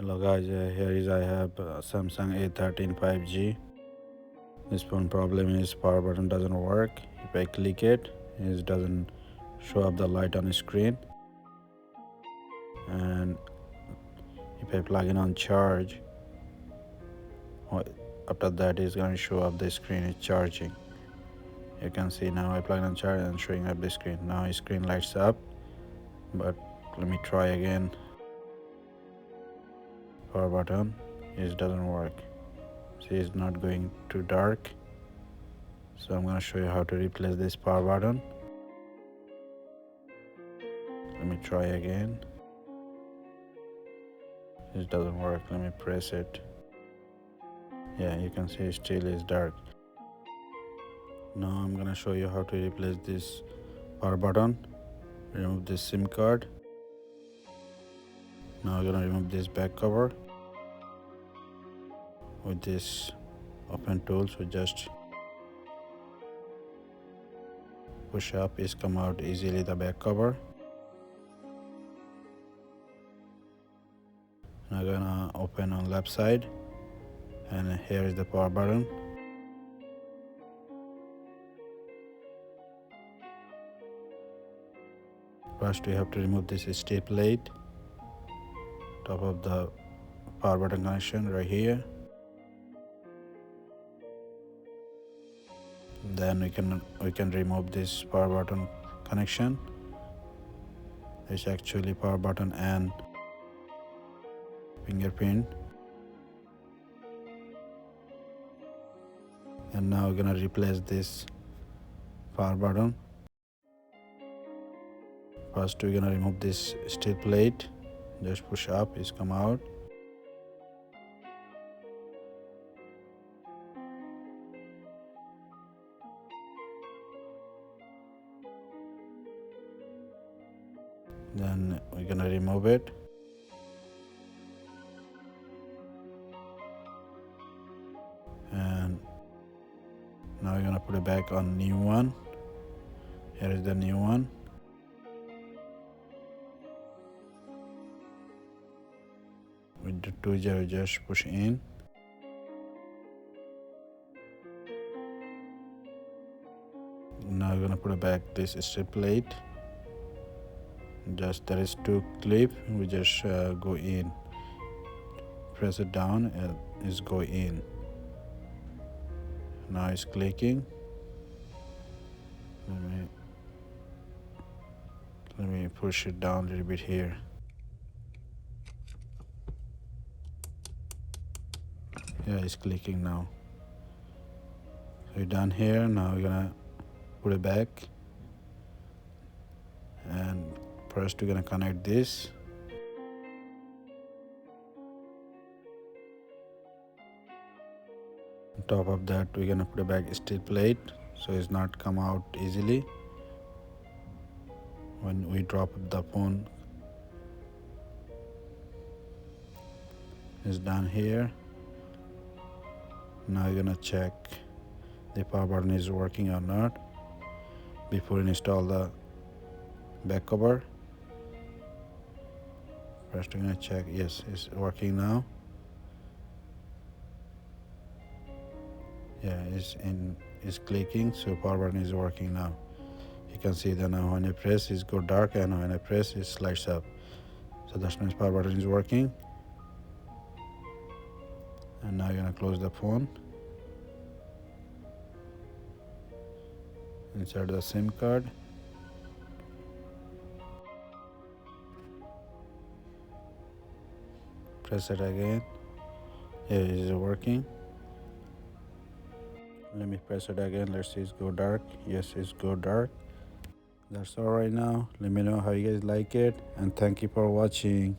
Hello guys, I have Samsung a13 5G. This phone problem is power button doesn't work. If I click it, it doesn't show up the light on the screen. And if I plug in on charge, after that it's going to show up the screen is charging. You can see now I plug on charge and showing up the screen. Now the screen lights up, but let me try again. Power button, it doesn't work. See, it's not going too dark. So I'm going to show you how to replace this power button. Let me try again. It doesn't work. Let me press it. Yeah, you can see it still is dark. Now I'm going to show you how to replace this power button. Remove this SIM card. Now I'm going to remove this back cover. With this open tool, so just push up, is come out easily the back cover. I'm gonna open on left side, and here is the power button. First we have to remove this steel plate top of the power button connection right here. Then we can remove this power button connection. It's actually power button and fingerprint. And now we're gonna replace this power button. First we're gonna remove this steel plate. Just push up, it's come out. Then we're gonna remove it. And now we're gonna put it back on new one. Here is the new one. With the 2 just push in. Now we're gonna put it back this strip plate. Just there is 2 clip. We just go in. Press it down and it's go in. Now it's clicking. Let me push it down a little bit here. Yeah, it's clicking now. So we're done here. Now we're gonna put it back. And first we're gonna connect this. On top of that, we're gonna put it back steel plate so it's not come out easily when we drop the phone. It's done here. Now you're gonna check the power button is working or not before you install the back cover. First we're gonna check, yes, it's working now. Yeah, it's clicking, so power button is working now. You can see that now when I press it's go dark, and when I press it lights up. So that's means power button is working. And now you're gonna close the phone. Insert the SIM card. Press it again. Yeah, it is working. Let me press it again. Let's see it's go dark. Yes, it's go dark. That's all right now. Let me know how you guys like it, and thank you for watching.